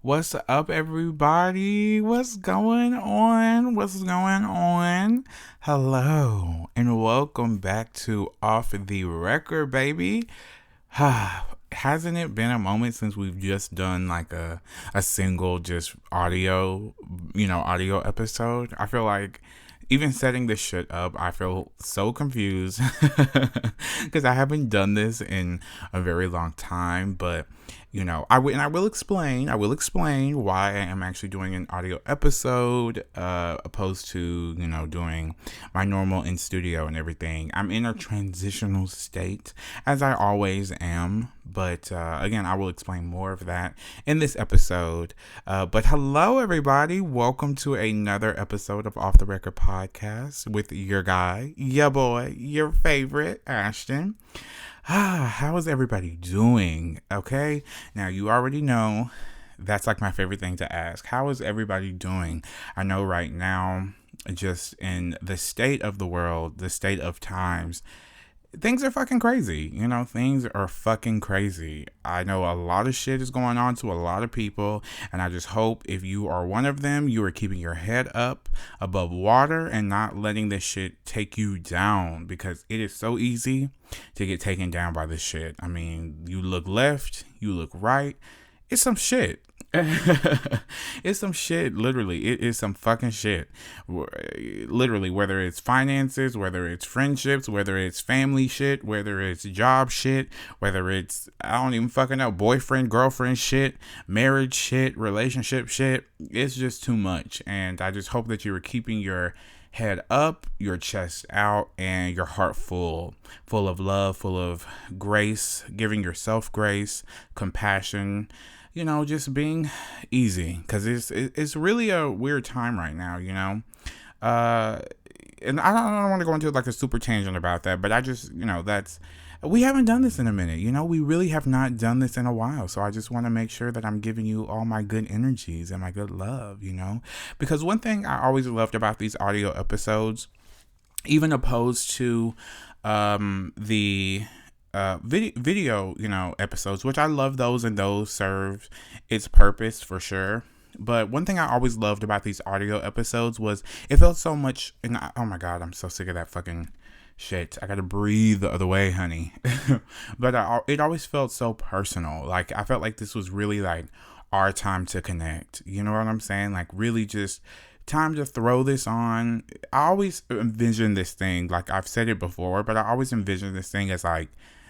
What's up, everybody? What's going on? What's going on? Hello, and welcome back to Off the Record, baby. Hasn't it been a moment since we've just done like a single just audio episode? I feel like even setting this shit up, I feel so confused because I haven't done this in a very long time. But I will explain. I will explain why I am actually doing an audio episode opposed to doing my normal in studio and everything. I'm in a transitional state, as I always am. But again, I will explain more of that in this episode. But hello, everybody. Welcome to another episode of Off the Record Podcast with your guy, your boy, your favorite, Ashton. How is everybody doing? Okay. Now, you already know that's like my favorite thing to ask. How is everybody doing? I know right now, just in the state of the world, the state of times, things are fucking crazy. Things are fucking crazy. I know a lot of shit is going on to a lot of people, and I just hope if you are one of them, you are keeping your head up above water and not letting this shit take you down, because it is so easy to get taken down by this shit. I mean, you look left, you look right, it's some shit. It's some shit. Literally, it is some fucking shit. Literally, whether it's finances, whether it's friendships, whether it's family shit, whether it's job shit, whether it's, I don't even fucking know, boyfriend, girlfriend shit, marriage shit, relationship shit. It's just too much. And I just hope that you are keeping your head up, your chest out, and your heart full of love, full of grace, giving yourself grace, compassion, just being easy, because it's really a weird time right now, and I don't want to go into like a super tangent about that, but I just, we haven't done this in a minute, we really have not done this in a while, so I just want to make sure that I'm giving you all my good energies and my good love, because one thing I always loved about these audio episodes, even opposed to the video, episodes, which I love those, and those serve its purpose for sure. But one thing I always loved about these audio episodes was it felt so much, and oh my God, I'm so sick of that fucking shit. I gotta breathe the other way, honey. But it always felt so personal. Like, I felt like this was really like our time to connect. You know what I'm saying? Like, really just time to throw this on. I always envision this thing, like I've said it before, but I always envision this thing as like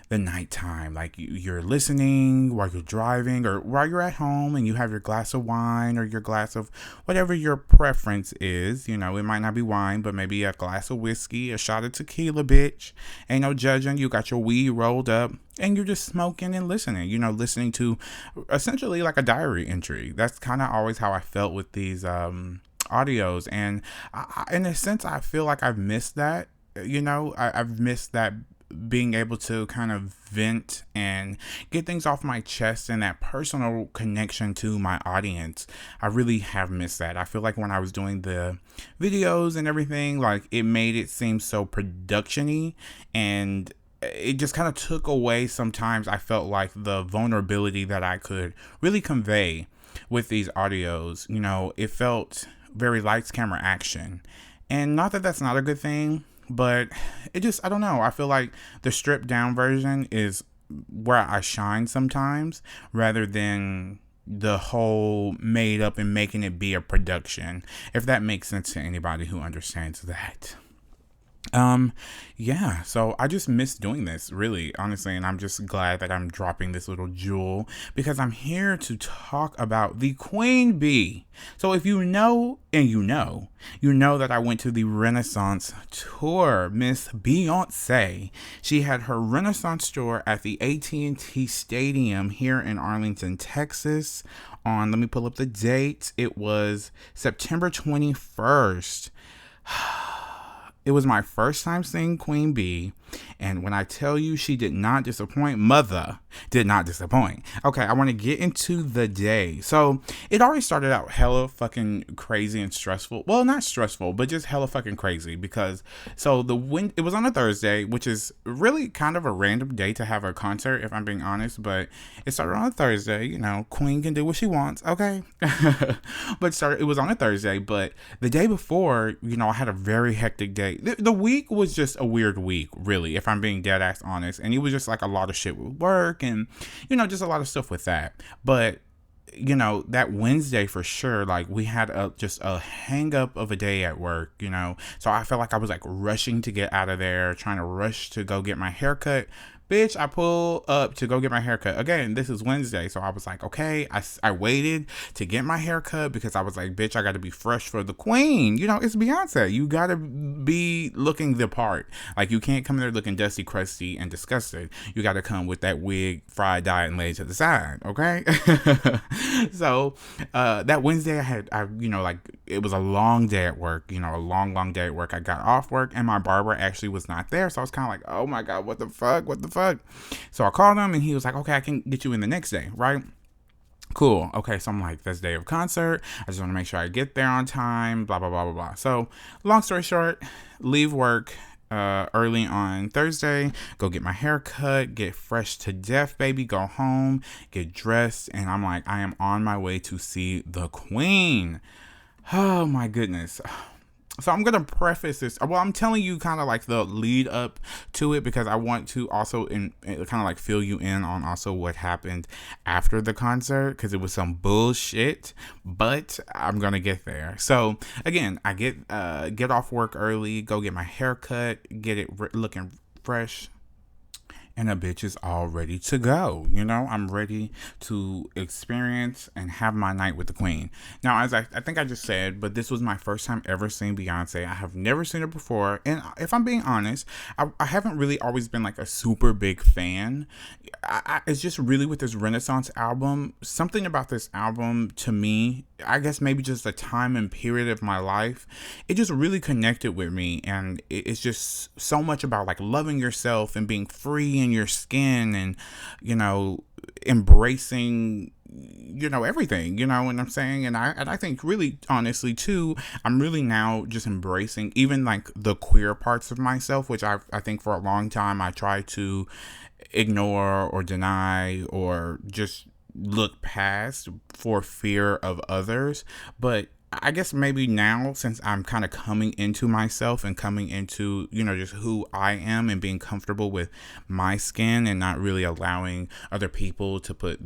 the nighttime, like you're listening while you're driving or while you're at home and you have your glass of wine or your glass of whatever your preference is. It might not be wine, but maybe a glass of whiskey, a shot of tequila, bitch. Ain't no judging. You got your weed rolled up and you're just smoking and listening, listening to essentially like a diary entry. That's kind of always how I felt with these audios. And in a sense, I feel like I've missed that. I've missed that, being able to kind of vent and get things off my chest and that personal connection to my audience. I really have missed that. I feel like when I was doing the videos and everything, like it made it seem so production-y, and it just kind of took away sometimes, I felt like, the vulnerability that I could really convey with these audios. It felt very lights, camera, action. And not that that's not a good thing, but it just, I don't know. I feel like the stripped down version is where I shine sometimes, rather than the whole made up and making it be a production, if that makes sense to anybody who understands that. Yeah, so I just miss doing this, really, honestly, and I'm just glad that I'm dropping this little jewel, because I'm here to talk about the Queen Bee. So if you know, and you know that I went to the Renaissance tour. Miss Beyoncé, she had her Renaissance tour at the AT&T Stadium here in Arlington, Texas, on, let me pull up the date, it was September 21st. It was my first time seeing Queen Bee. And when I tell you she did not disappoint, mother did not disappoint. Okay, I want to get into the day. So it already started out hella fucking crazy and stressful. Well, not stressful, but just hella fucking crazy because it was on a Thursday, which is really kind of a random day to have a concert, if I'm being honest. But it started on a Thursday. You know, Queen can do what she wants. Okay, but it was on a Thursday. But the day before, you know, I had a very hectic day. The week was just a weird week, really, if I'm being dead ass honest. And it was just like a lot of shit with work and, you know, just a lot of stuff with that. But you know, that Wednesday for sure, like we had just a hang up of a day at work, you know, so I felt like I was like rushing to get out of there, trying to rush to go get my haircut. Bitch, I pull up to go get my haircut. Again, this is Wednesday, so I was like, okay, I waited to get my haircut because I was like, bitch, I got to be fresh for the queen. You know, it's Beyonce. You got to be looking the part. Like, you can't come in there looking dusty, crusty, and disgusted. You got to come with that wig, fried, dyed, and laid to the side, okay? So, that Wednesday, like, it was a long day at work, you know, a long, long day at work. I got off work, and my barber actually was not there, so I was kind of like, oh my God, what the fuck? So I called him and he was like, okay, I can get you in the next day, right? Cool. Okay, so I'm like, that's day of concert. I just want to make sure I get there on time, blah, blah, blah, blah, blah. So long story short, leave work early on Thursday, go get my hair cut, get fresh to death, baby, go home, get dressed, and I'm like, I am on my way to see the queen. Oh my goodness. So I'm going to preface this. Well, I'm telling you kind of like the lead up to it because I want to also kind of like fill you in on also what happened after the concert because it was some bullshit, but I'm going to get there. So again, I get off work early, go get my hair cut, get it looking fresh. And a bitch is all ready to go. You know, I'm ready to experience and have my night with the queen. Now, as I think I just said, but this was my first time ever seeing Beyonce. I have never seen her before. And if I'm being honest, I haven't really always been like a super big fan. It's just really with this Renaissance album, something about this album to me, I guess maybe just the time and period of my life, it just really connected with me. And it's just so much about like loving yourself and being free in your skin and, you know, embracing, you know, everything, you know what I'm saying? And I think really honestly too, I'm really now just embracing even like the queer parts of myself, which I think for a long time I tried to ignore or deny or just look past for fear of others. But I guess maybe now, since I'm kind of coming into myself and coming into, you know, just who I am and being comfortable with my skin and not really allowing other people to put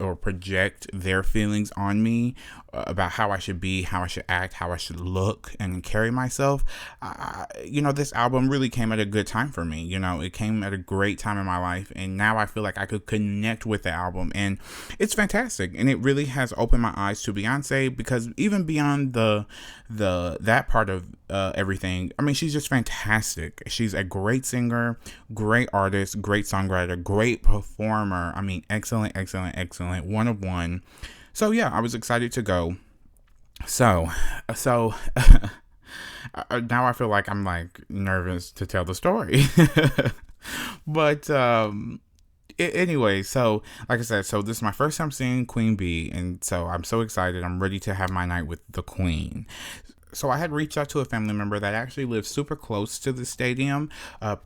or project their feelings on me about how I should be, how I should act, how I should look and carry myself. You know, this album really came at a good time for me. You know, it came at a great time in my life. And now I feel like I could connect with the album. And it's fantastic. And it really has opened my eyes to Beyonce because even beyond that part of everything, I mean, she's just fantastic. She's a great singer, great artist, great songwriter, great performer. I mean, excellent, one of one. So yeah, I was excited to go. So now I feel like I'm like nervous to tell the story. But anyway, so like I said, so this is my first time seeing Queen Bee, and so I'm so excited. I'm ready to have my night with the queen. So I had reached out to a family member that actually lives super close to the stadium.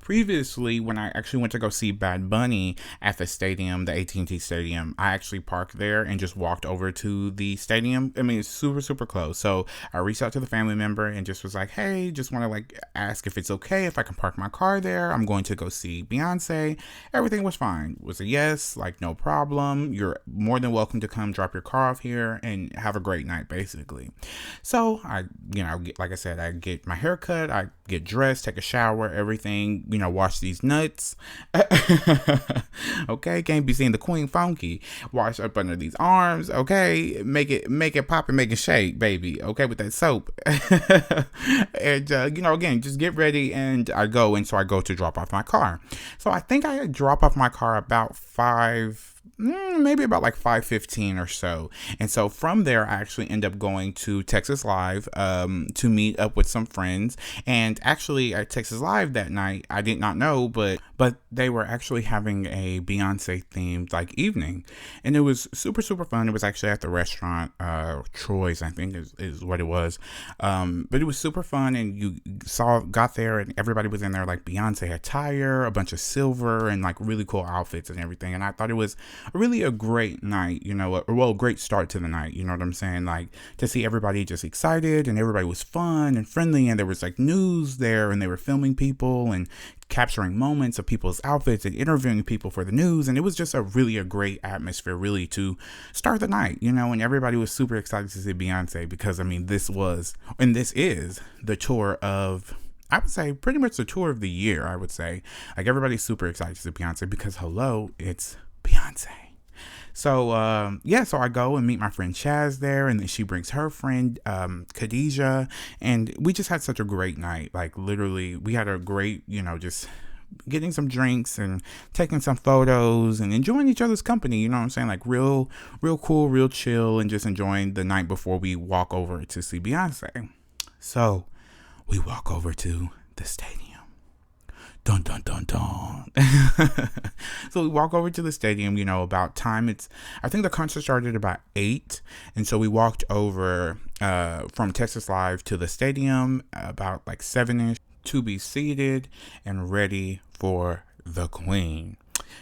Previously, when I actually went to go see Bad Bunny at the stadium, the AT&T Stadium, I actually parked there and just walked over to the stadium. I mean, it's super, super close. So I reached out to the family member and just was like, hey, just want to like ask if it's okay if I can park my car there. I'm going to go see Beyonce. Everything was fine. It was a yes, like no problem. You're more than welcome to come drop your car off here and have a great night, basically. So like I said, I get my hair cut, I get dressed, take a shower, everything, wash these nuts. Okay, can't be seeing the queen funky. Wash up under these arms, okay? Make it pop and make it shake, baby, okay, with that soap. And, again, just get ready and I go to drop off my car. So I think I drop off my car about 5 maybe about like 5:15 or so. And so from there, I actually end up going to Texas Live to meet up with some friends. And actually at Texas Live that night, I did not know, but they were actually having a Beyonce themed like evening, and it was super super fun. It was actually at the restaurant Troy's, I think is what it was. But it was super fun, and you got there, and everybody was in there like Beyonce attire, a bunch of silver, and like really cool outfits and everything. And I thought it was really a great night, a great start to the night. You know what I'm saying? Like to see everybody just excited, and everybody was fun and friendly, and there was like news there, and they were filming people and capturing moments of people's outfits and interviewing people for the news. And it was just a great atmosphere really to start the night, and everybody was super excited to see Beyonce because, I mean, this is the tour of, I would say, pretty much the tour of the year. I would say, like, everybody's super excited to see Beyonce because, hello, it's Beyonce. So, so I go and meet my friend Chaz there, and then she brings her friend, Khadijah, and we just had such a great night. Like, literally, we had a great, just getting some drinks and taking some photos and enjoying each other's company. You know what I'm saying? Like, real cool, real chill, and just enjoying the night before we walk over to see Beyonce. So, we walk over to the stadium. Dun, dun, dun, dun. So we walk over to the stadium, about time. I think the concert started about 8. And so we walked over from Texas Live to the stadium about like 7-ish to be seated and ready for the Queen.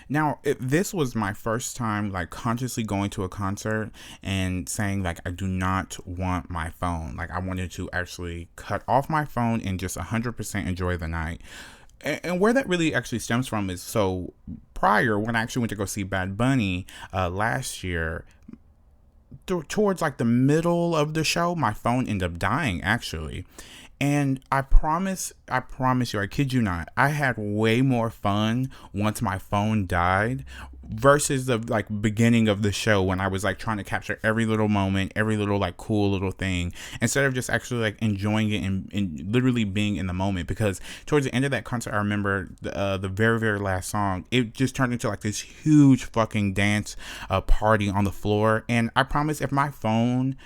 Now, this was my first time like consciously going to a concert and saying like, I do not want my phone. Like, I wanted to actually cut off my phone and just 100% enjoy the night. And where that really actually stems from is, so prior, when I actually went to go see Bad Bunny last year, towards like the middle of the show, my phone ended up dying actually. And I promise you, I kid you not, I had way more fun once my phone died versus the like beginning of the show when I was like trying to capture every little moment, every little like cool little thing, instead of just actually like enjoying it and literally being in the moment. Because towards the end of that concert, I remember the very, very last song, it just turned into like this huge fucking dance party on the floor. And I promise, if my phone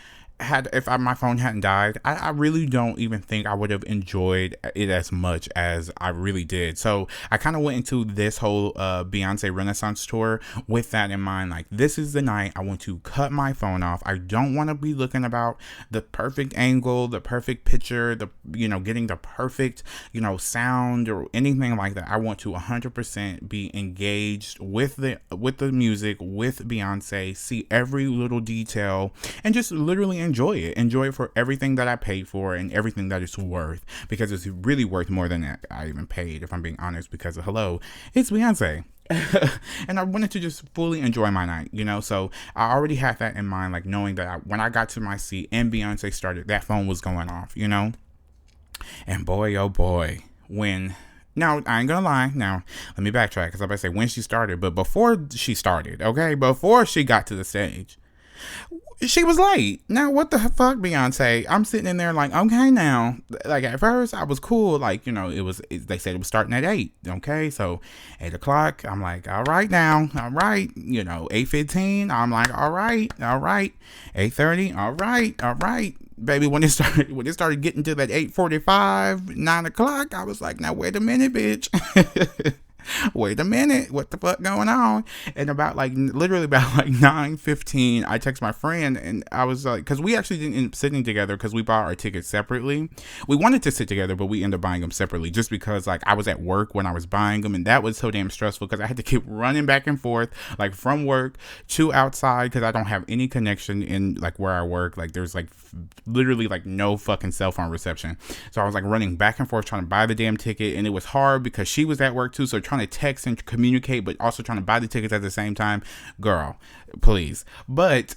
hadn't died, I really don't even think I would have enjoyed it as much as I really did. So I kind of went into this whole Beyonce Renaissance tour with that in mind. Like, this is the night I want to cut my phone off. I don't want to be looking about the perfect angle, the perfect picture, getting the perfect, sound or anything like that. I want to 100% be engaged with the music, with Beyonce, see every little detail, and just literally enjoy it for everything that I paid for and everything that it's worth, because it's really worth more than I even paid, if I'm being honest, because hello, it's Beyonce. And I wanted to just fully enjoy my night, so I already had that in mind, like knowing that when I got to my seat and Beyonce started, that phone was going off, and boy, oh boy, now, I ain't gonna lie. Now, let me backtrack, because I'm about to say when she started, but before she started, okay, before she got to the stage, she was late. Now, what the fuck, Beyonce? I'm sitting in there like, okay, now, like at first I was cool. Like, they said it was starting at 8. Okay. So 8 o'clock, I'm like, all right now. All right. 8:15. I'm like, all right. 8:30. All right. Baby, when it started getting to that 8:45, 9 o'clock, I was like, now wait a minute, bitch. Wait a minute, what the fuck going on? And literally about 9:15, I text my friend, and I was like, because we actually didn't end up sitting together because we bought our tickets separately. We wanted to sit together, but we ended up buying them separately just because like I was at work when I was buying them, and that was so damn stressful because I had to keep running back and forth like from work to outside because I don't have any connection in like where I work. Like there's like literally like no fucking cell phone reception. So I was like running back and forth trying to buy the damn ticket, and it was hard because she was at work too, so trying to text and communicate but also trying to buy the tickets at the same time. Girl, please. But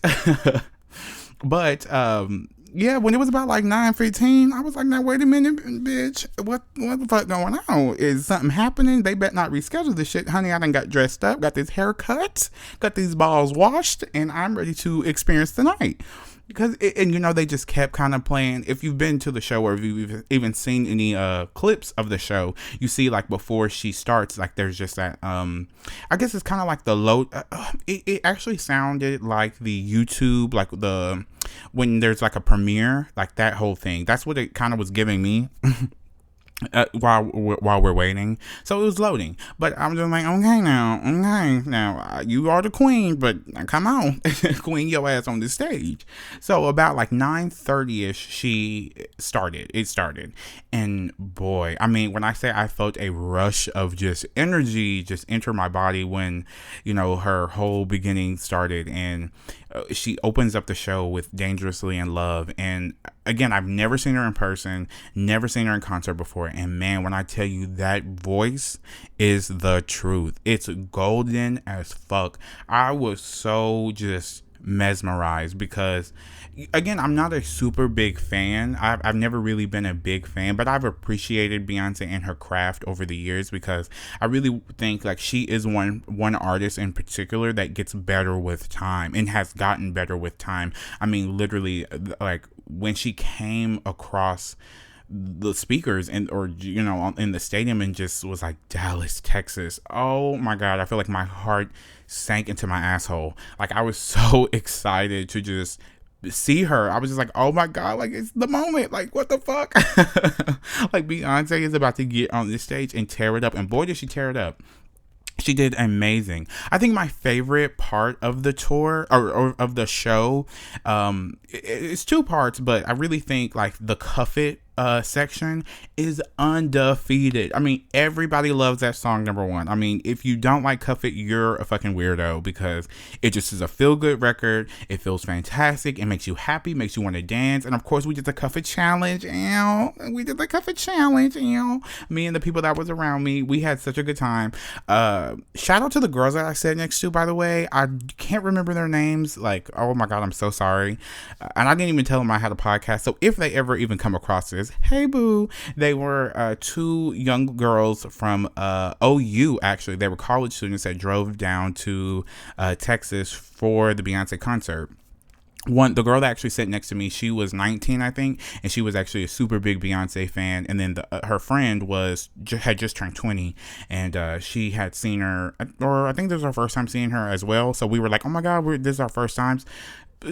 Yeah, when it was about like 9:15, I was like, now wait a minute, bitch. What the fuck going on? Is something happening? They better not reschedule this shit. Honey, I done got dressed up, got this haircut, got these balls washed, and I'm ready to experience the night. Because and they just kept kind of playing. If you've been to the show or if you've even seen any clips of the show, you see like before she starts, like there's just that I guess it's kind of like the low. It actually sounded like the YouTube, like the when there's like a premiere, like that whole thing. That's what it kind of was giving me. While we're waiting, so it was loading, but I'm just like, okay, now, you are the queen, but come on, queen your ass on the stage. So about like 9:30ish, it started, and boy, I mean, when I say I felt a rush of just energy just enter my body when her whole beginning started, and she opens up the show with Dangerously in Love. And again, I've never seen her in person, never seen her in concert before. And man, when I tell you, that voice is the truth. It's golden as fuck. I was so just mesmerized because, again, I'm not a super big fan. I've never really been a big fan, but I've appreciated Beyonce and her craft over the years because I really think like she is one artist in particular that gets better with time and has gotten better with time. I mean, literally, like when she came across the speakers in the stadium and just was like, Dallas, Texas. Oh my God. I feel like my heart sank into my asshole. Like I was so excited to just see her. I was just like, oh my God, like it's the moment. Like what the fuck? Like Beyonce is about to get on this stage and tear it up. And boy, did she tear it up. She did amazing. I think my favorite part of the tour or of the show, it's two parts, but I really think like the Cuff It section is undefeated. I mean, everybody loves that song, number one. I mean, if you don't like Cuff It, you're a fucking weirdo because it just is a feel-good record. It feels fantastic. It makes you happy, makes you want to dance. And of course, we did the Cuff It challenge. We did the Cuff It challenge. Me and the people that was around me, we had such a good time. Shout out to the girls that I sat next to, by the way. I can't remember their names. Like, oh my God, I'm so sorry. And I didn't even tell them I had a podcast. So if they ever even come across this, hey boo, they were two young girls from OU. Actually, they were college students that drove down to Texas for the Beyonce concert. The girl that actually sat next to me, she was 19, I think, and she was actually a super big Beyonce fan. And then her friend had just turned 20, and she had seen her, or I think this was her first time seeing her as well. So we were like, oh my God, this is our first times.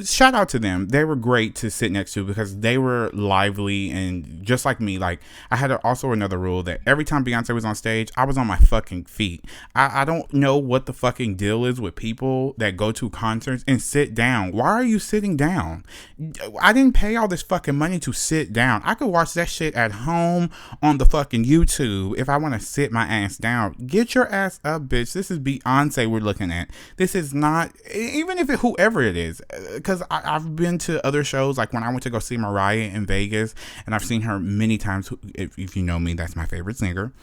Shout out to them. They were great to sit next to because they were lively and just like me. Like I had also another rule that every time Beyonce was on stage, I was on my fucking feet. I don't know what the fucking deal is with people that go to concerts and sit down. Why are you sitting down? I didn't pay all this fucking money to sit down. I could watch that shit at home on the fucking YouTube if I want to sit my ass down. Get your ass up, bitch. This is Beyonce we're looking at. This is not, even if whoever it is, because I've been to other shows, like when I went to go see Mariah in Vegas, and I've seen her many times. If you know me, that's my favorite singer.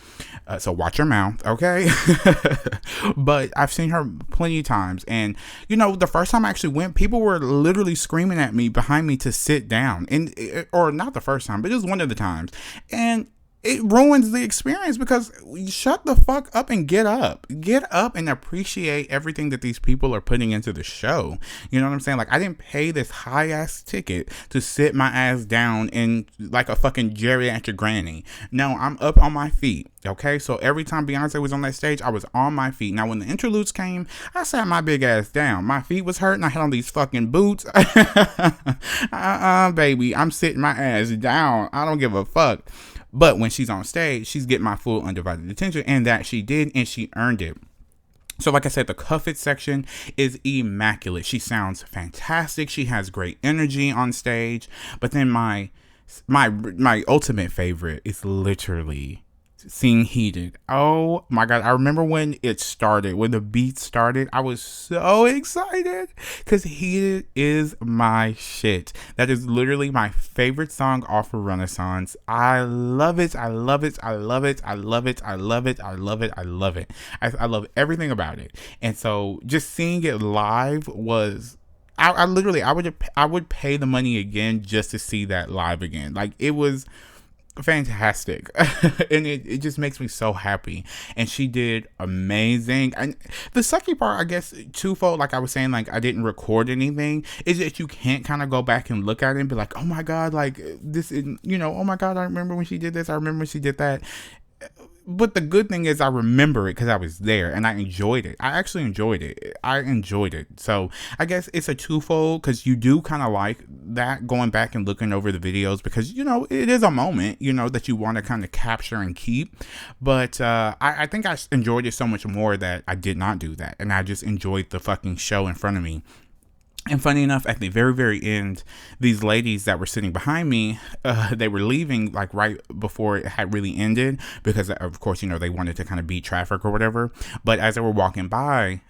So watch your mouth, okay? But I've seen her plenty of times. And, the first time I actually went, people were literally screaming at me behind me to sit down. Or not the first time, but it was one of the times. And it ruins the experience because shut the fuck up and get up and appreciate everything that these people are putting into the show. You know what I'm saying? Like I didn't pay this high ass ticket to sit my ass down in like a fucking geriatric granny. No, I'm up on my feet. Okay, so every time Beyonce was on that stage, I was on my feet. Now, when the interludes came, I sat my big ass down. My feet was hurting. I had on these fucking boots. Baby, I'm sitting my ass down. I don't give a fuck. But when she's on stage, she's getting my full undivided attention, and that she did, and she earned it. So like I said, the Cuff It section is immaculate. She sounds fantastic. She has great energy on stage. But then my ultimate favorite is literally Sing Heated. Oh my God. I remember when it started, when the beat started, I was so excited because Heated is my shit. That is literally my favorite song off of Renaissance. I love it. I love it. I love it. I love it. I love it. I love it. I love it. I love everything about it. And so just seeing it live was I literally, I would pay the money again just to see that live again. Like, it was fantastic. And it just makes me so happy, and she did amazing. And the sucky part, I guess, twofold, like I was saying, like I didn't record anything, is that you can't kind of go back and look at it and be like, oh my god, like this is, oh my god, I remember when she did this, I remember when she did that. But the good thing is I remember it because I was there and I enjoyed it. I actually enjoyed it. I enjoyed it. So I guess it's a twofold, because you do kind of like that, going back and looking over the videos, because, it is a moment, that you want to kind of capture and keep. But I think I enjoyed it so much more that I did not do that. And I just enjoyed the fucking show in front of me. And funny enough, at the very, very end, these ladies that were sitting behind me, they were leaving like right before it had really ended, because of course, they wanted to kind of beat traffic or whatever. But as they were walking by,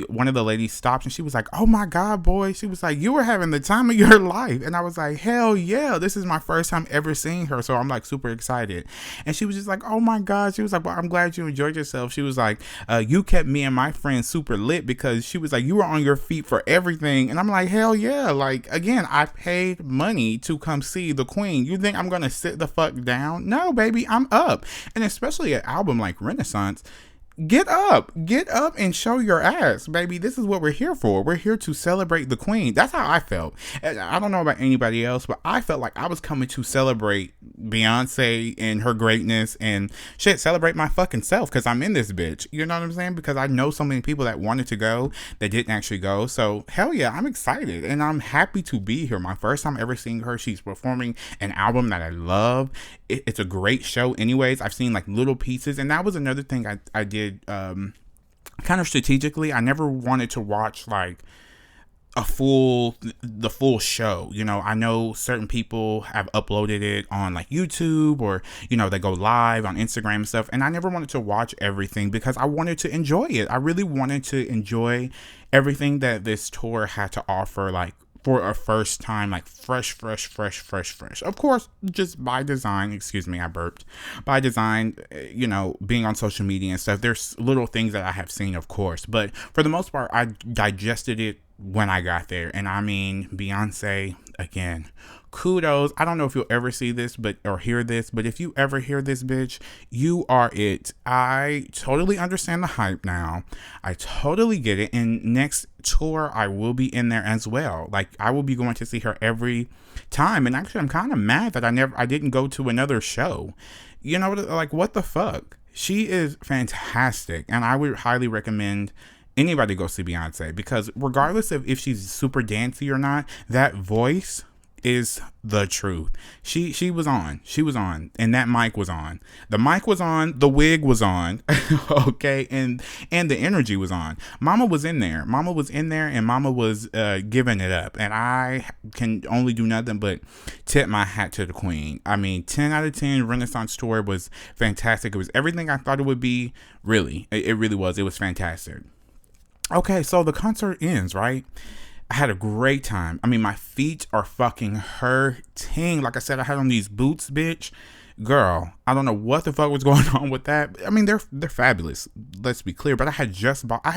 one of the ladies stopped and she was like, oh my God, boy. She was like, you were having the time of your life. And I was like, hell yeah, this is my first time ever seeing her. So I'm like super excited. And she was just like, oh my God. She was like, well, I'm glad you enjoyed yourself. She was like, you kept me and my friends super lit, because she was like, you were on your feet for everything. And I'm like, hell yeah. Like, again, I paid money to come see the queen. You think I'm gonna sit the fuck down? No, baby, I'm up. And especially an album like Renaissance, get up and show your ass, baby. This is what we're here for. We're here to celebrate the queen. That's how I felt. I don't know about anybody else, but I felt like I was coming to celebrate Beyonce and her greatness, and shit, celebrate my fucking self, because I'm in this bitch. You know what I'm saying? Because I know so many people that wanted to go that didn't actually go. So hell yeah, I'm excited and I'm happy to be here. My first time ever seeing her. She's performing an album that I love. It's a great show anyways. I've seen like little pieces, and that was another thing I did kind of strategically. I never wanted to watch like the full show. I know certain people have uploaded it on like YouTube, or they go live on Instagram and stuff, and I never wanted to watch everything because I wanted to enjoy it. I really wanted to enjoy everything that this tour had to offer, like for a first time, like fresh. Of course, just by design, excuse me, I burped. By design, being on social media and stuff, there's little things that I have seen, of course. But for the most part, I digested it when I got there. And I mean, Beyonce, again, kudos. I don't know if you'll ever see this or hear this, but if you ever hear this, bitch, you are it. I totally understand the hype now. I totally get it. And next tour, I will be in there as well. Like, I will be going to see her every time. And actually, I'm kind of mad that I didn't go to another show. Like, what the fuck? She is fantastic, and I would highly recommend anybody go see Beyonce, because regardless of if she's super dancey or not, that voice is the truth. She was on, and that mic was on. The mic was on, the wig was on, okay, and the energy was on. Mama was in there, and Mama was giving it up, and I can only do nothing but tip my hat to the queen. I mean, 10 out of 10. Renaissance tour was fantastic. It was everything I thought it would be. Really, it really was. It was fantastic. Okay, so the concert ends, right? I had a great time. I mean, my feet are fucking hurting. Like I said, I had on these boots, bitch. Girl, I don't know what the fuck was going on with that. I mean, they're fabulous. Let's be clear. But I had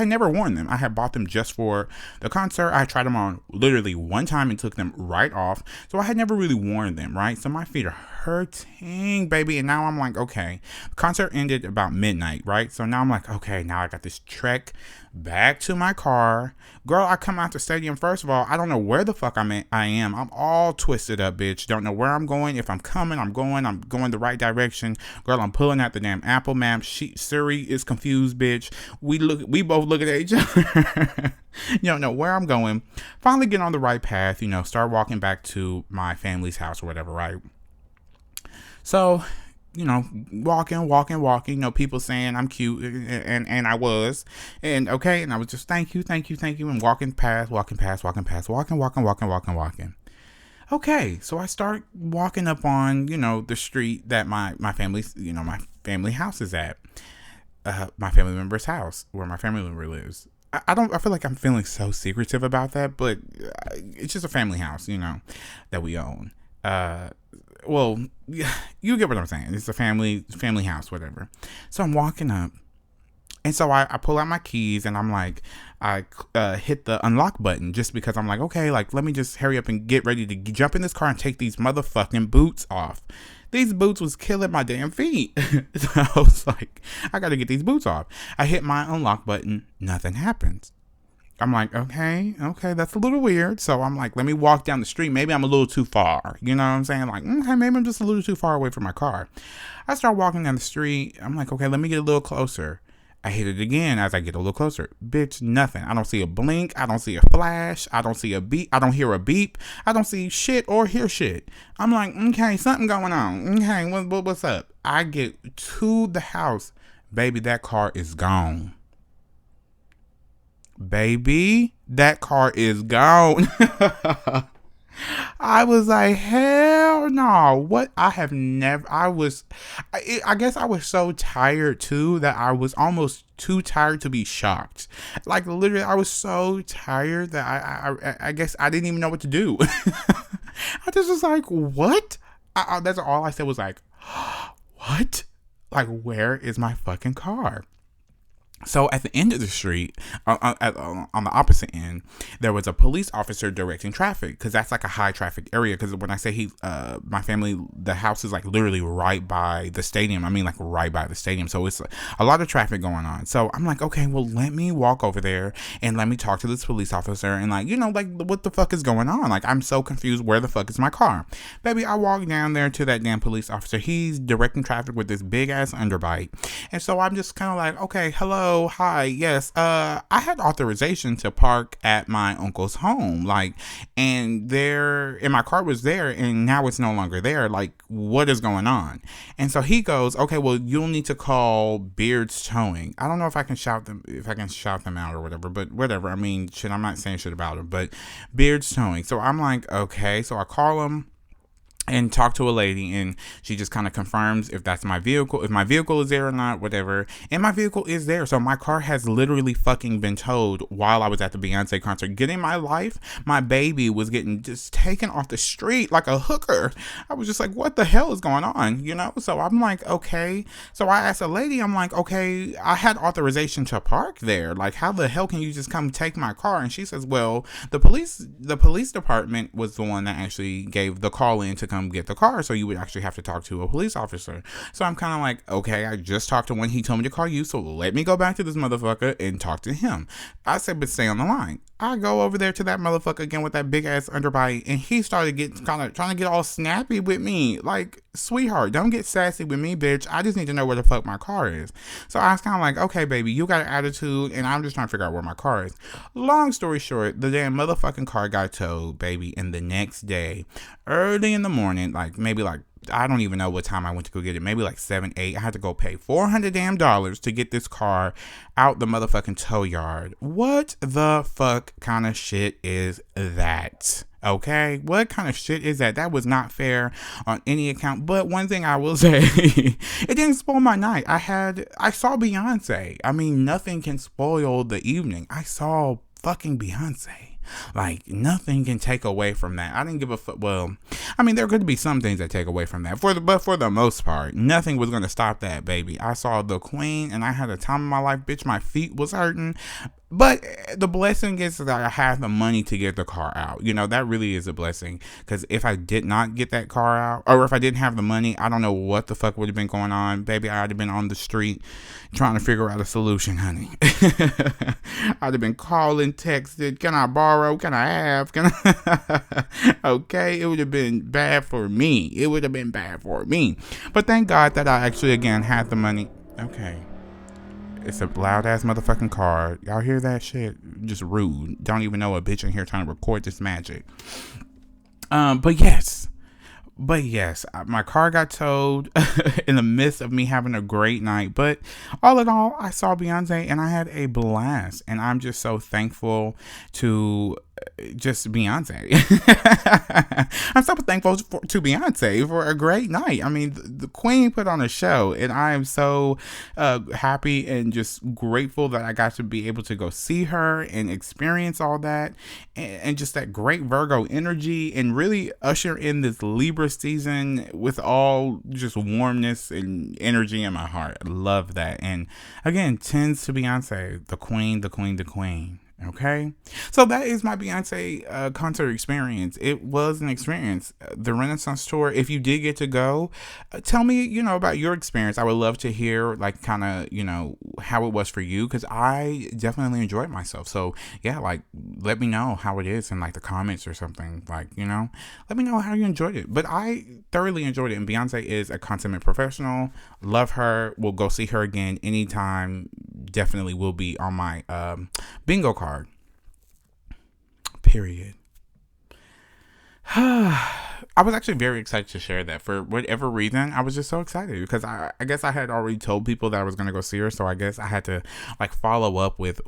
never worn them. I had bought them just for the concert. I tried them on literally one time and took them right off. So I had never really worn them, right? So my feet are hurting, baby. And now I'm like, okay. The concert ended about midnight, right? So now I'm like, okay, now I got this trek back to my car. Girl, I come out the stadium. First of all, I don't know where the fuck I am. I'm all twisted up, bitch. Don't know where I'm going. If I'm coming, I'm going the right direction. Girl, I'm pulling out the damn Apple Maps. Siri is confused, bitch. We both look at each other. You don't know where I'm going. Finally get on the right path, start walking back to my family's house or whatever, right? So, walking, people saying I'm cute, and I was, and okay, and I was just thank you, and walking past. Okay, so I start walking up on, the street that my family's, my family house is at, my family member's house, where my family member lives. I feel like I'm feeling so secretive about that, but it's just a family house, that we own. Well, you get what I'm saying. It's a family house, whatever. So I'm walking up, And so I pull out my keys and I'm like, I hit the unlock button just because I'm like, okay, like, let me just hurry up and get ready to jump in this car and take these motherfucking boots off. These boots was killing my damn feet. So I was like, I gotta get these boots off. I hit my unlock button. Nothing happens. I'm like, okay, that's a little weird. So I'm like, let me walk down the street. Maybe I'm a little too far. You know what I'm saying? Like, okay, maybe I'm just a little too far away from my car. I start walking down the street. I'm like, okay, let me get a little closer. I hit it again as I get a little closer. Bitch, nothing. I don't see a blink. I don't see a flash. I don't see a beep. I don't hear a beep. I don't see shit or hear shit. I'm like, okay, something going on. Okay, what's up? I get to the house. Baby, that car is gone. Baby, that car is gone. I was like, hell no. What? I guess I was so tired too that I was almost too tired to be shocked. Like, literally, I was so tired that I guess I didn't even know what to do. I just was like, what? That's all I said was like, what? Like, where is my fucking car? So at the end of the street, on the opposite end, there was a police officer directing traffic because that's like a high traffic area. Because when I say my family, the house is like literally right by the stadium. I mean, like right by the stadium. So it's a lot of traffic going on. So I'm like, okay, well, let me walk over there and let me talk to this police officer and like, like what the fuck is going on? Like, I'm so confused. Where the fuck is my car? Baby, I walk down there to that damn police officer. He's directing traffic with this big ass underbite. And so I'm just kind of like, okay, hello. Hi, yes. I had authorization to park at my uncle's home, and my car was there, and now it's no longer there. Like, what is going on? And so he goes, okay, well, you'll need to call Beard's Towing. I don't know if I can shout them out or whatever, but whatever. I mean, shit, I'm not saying shit about him, but Beard's Towing. So I'm like, okay, so I call him and talk to a lady, and she just kind of confirms if that's my vehicle, if my vehicle is there or not, whatever. And my vehicle is there. So my car has literally fucking been towed while I was at the Beyoncé concert. Getting my life, my baby was getting just taken off the street like a hooker. I was just like, what the hell is going on? So I'm like, okay. So I asked a lady, I'm like, okay, I had authorization to park there. Like, how the hell can you just come take my car? And she says, well, the police department was the one that actually gave the call in to come get the car, so you would actually have to talk to a police officer. So I'm kind of like, okay, I just talked to one. He told me to call you, so let me go back to this motherfucker and talk to him. I said, but stay on the line. I go over there to that motherfucker again with that big ass underbite, and he started trying to get all snappy with me. Like, sweetheart, don't get sassy with me, bitch. I just need to know where the fuck my car is. So I was kind of like, okay, baby, you got an attitude, and I'm just trying to figure out where my car is. Long story short, the damn motherfucking car got towed, baby, and the next day, early in the morning, maybe I don't even know what time I went to go get it. Maybe 7, 8. I had to go pay $400 damn to get this car out the motherfucking tow yard. What the fuck kind of shit is that? Okay, what kind of shit is that? That was not fair on any account. But one thing I will say, it didn't spoil my night. I saw Beyonce. I mean, nothing can spoil the evening. I saw fucking Beyonce. Like, nothing can take away from that. I didn't give a fuck. Well, I mean, there could be some things that take away from that. But for the most part, nothing was going to stop that, baby. I saw the queen, and I had a time of my life, bitch. My feet was hurting. But the blessing is that I have the money to get the car out. That really is a blessing. Because if I did not get that car out, or if I didn't have the money, I don't know what the fuck would have been going on. Baby, I'd have been on the street trying to figure out a solution, honey. I'd have been calling, texted, can I borrow? Can I have? Okay, it would have been bad for me. But thank God that I actually, again, had the money. Okay. It's a loud ass motherfucking car. Y'all hear that shit? Just rude. Don't even know a bitch in here trying to record this magic. But yes, my car got towed in the midst of me having a great night. But all in all, I saw Beyonce and I had a blast. And I'm just so thankful to just Beyonce. I'm so thankful to Beyonce for a great night. I mean, the Queen put on a show, and I am so happy and just grateful that I got to be able to go see her and experience all that, and just that great Virgo energy, and really usher in this Libra season with all just warmness and energy in my heart. I love that. And again, tends to Beyonce, the Queen, the Queen, the Queen. Okay, so that is my Beyonce concert experience. It was an experience. The Renaissance tour, if you did get to go, tell me, about your experience. I would love to hear, like, kind of, how it was for you, because I definitely enjoyed myself. So, yeah, like, let me know how it is in, like, the comments or something. Like, let me know how you enjoyed it. But I thoroughly enjoyed it, and Beyonce is a consummate professional. Love her. We'll go see her again anytime. Definitely will be on my bingo card. Period. I was actually very excited to share that. For whatever reason, I was just so excited because I guess I had already told people that I was going to go see her. So I guess I had to like follow up with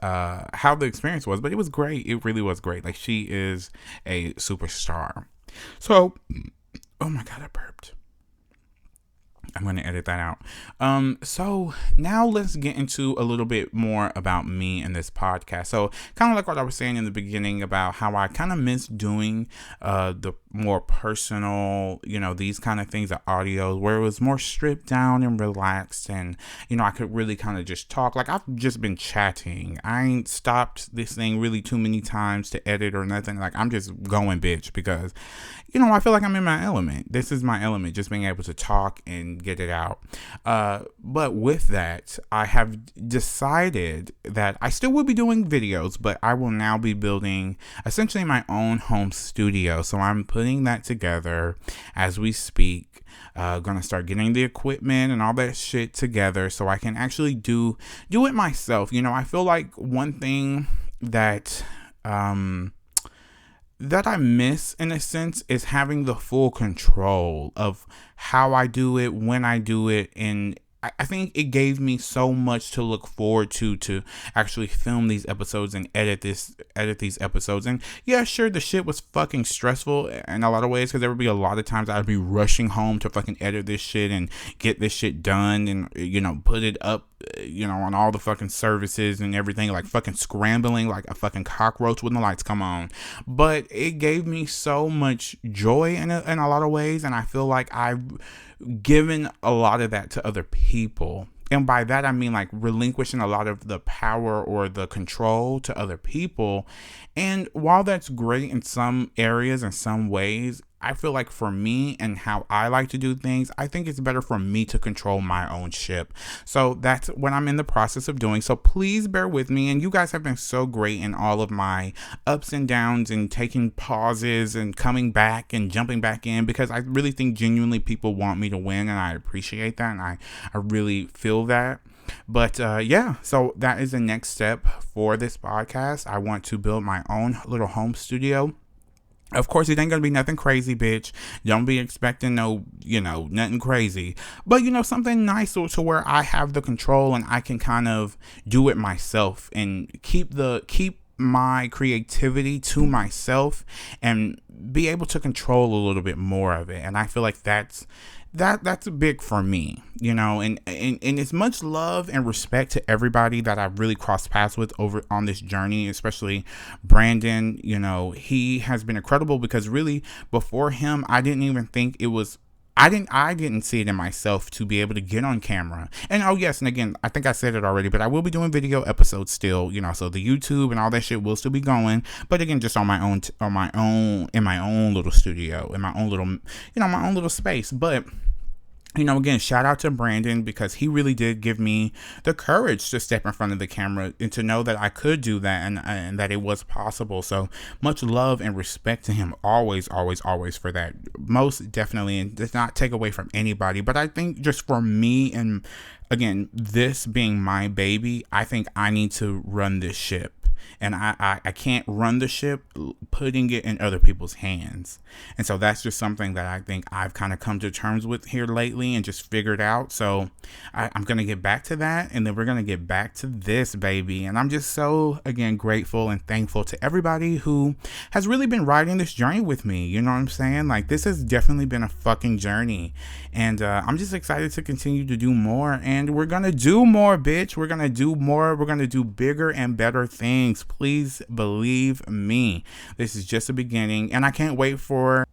how the experience was. But it was great. It really was great. Like, she is a superstar. So, oh my God, I burped. I'm going to edit that out. So now let's get into a little bit more about me and this podcast. So kind of like what I was saying in the beginning about how I kind of miss doing the more personal, these kind of things, the audios where it was more stripped down and relaxed, and I could really kind of just talk. Like, I've just been chatting. I ain't stopped this thing really too many times to edit or nothing. Like, I'm just going bitch because I feel like I'm in my element. This is my element, just being able to talk and get it out. But with that, I have decided that I still will be doing videos, but I will now be building essentially my own home studio. So I'm putting that together as we speak. Gonna start getting the equipment and all that shit together so I can actually do it myself. I feel like one thing that I miss in a sense is having the full control of how I do it, when I do it, and I think it gave me so much to look forward to actually film these episodes and edit these episodes. And yeah, sure, the shit was fucking stressful in a lot of ways because there would be a lot of times I'd be rushing home to fucking edit this shit and get this shit done and put it up on all the fucking services and everything, like fucking scrambling like a fucking cockroach when the lights come on. But it gave me so much joy in a lot of ways, and I feel like I've given a lot of that to other people. And by that, I mean like relinquishing a lot of the power or the control to other people. And while that's great in some areas and some ways, I feel like for me and how I like to do things, I think it's better for me to control my own ship. So that's what I'm in the process of doing. So please bear with me. And you guys have been so great in all of my ups and downs and taking pauses and coming back and jumping back in, because I really think genuinely people want me to win, and I appreciate that. And I really feel that. But yeah, so that is the next step for this podcast. I want to build my own little home studio. Of course, it ain't gonna be nothing crazy, bitch. Don't be expecting nothing crazy. But, something nice to where I have the control and I can kind of do it myself and keep my creativity to myself and be able to control a little bit more of it. And I feel like that's big for me, and it's much love and respect to everybody that I've really crossed paths with over on this journey, especially Brandon. He has been incredible because really before him, I didn't even think it was, I didn't see it in myself to be able to get on camera. And oh yes, and again, I think I said it already, but I will be doing video episodes still, so the YouTube and all that shit will still be going, but again, just in my own little studio, in my own little, my own little space. But again, shout out to Brandon because he really did give me the courage to step in front of the camera and to know that I could do that and that it was possible. So much love and respect to him. Always, always, always for that. Most definitely. And does not take away from anybody. But I think just for me, and again, this being my baby, I think I need to run this ship. and I can't run the ship putting it in other people's hands. And so that's just something that I think I've kind of come to terms with here lately and just figured out. So I'm going to get back to that, and then we're going to get back to this, baby. And I'm just so, again, grateful and thankful to everybody who has really been riding this journey with me. You know what I'm saying? Like, this has definitely been a fucking journey, and I'm just excited to continue to do more. And we're going to do more, bitch. We're going to do more. We're going to do bigger and better things. Please believe me. This is just a beginning, and I can't wait for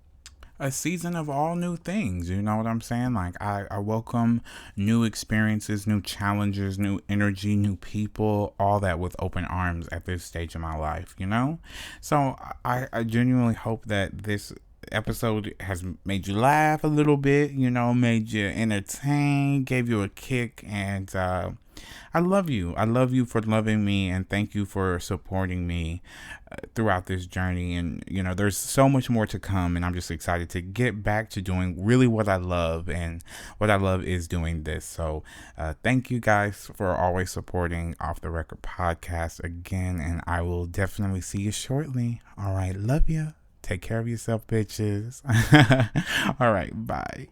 a season of all new things. You know what I'm saying? Like, I welcome new experiences, new challenges, new energy, new people, all that with open arms at this stage of my life, you know? So I genuinely hope that this episode has made you laugh a little bit, you know, made you entertain, gave you a kick, and I love you. I love you for loving me, and thank you for supporting me throughout this journey. And, you know, there's so much more to come, and I'm just excited to get back to doing really what I love, and what I love is doing this. So thank you guys for always supporting Off the Record podcast again, and I will definitely see you shortly. All right, love you. Take care of yourself, bitches. All right, bye.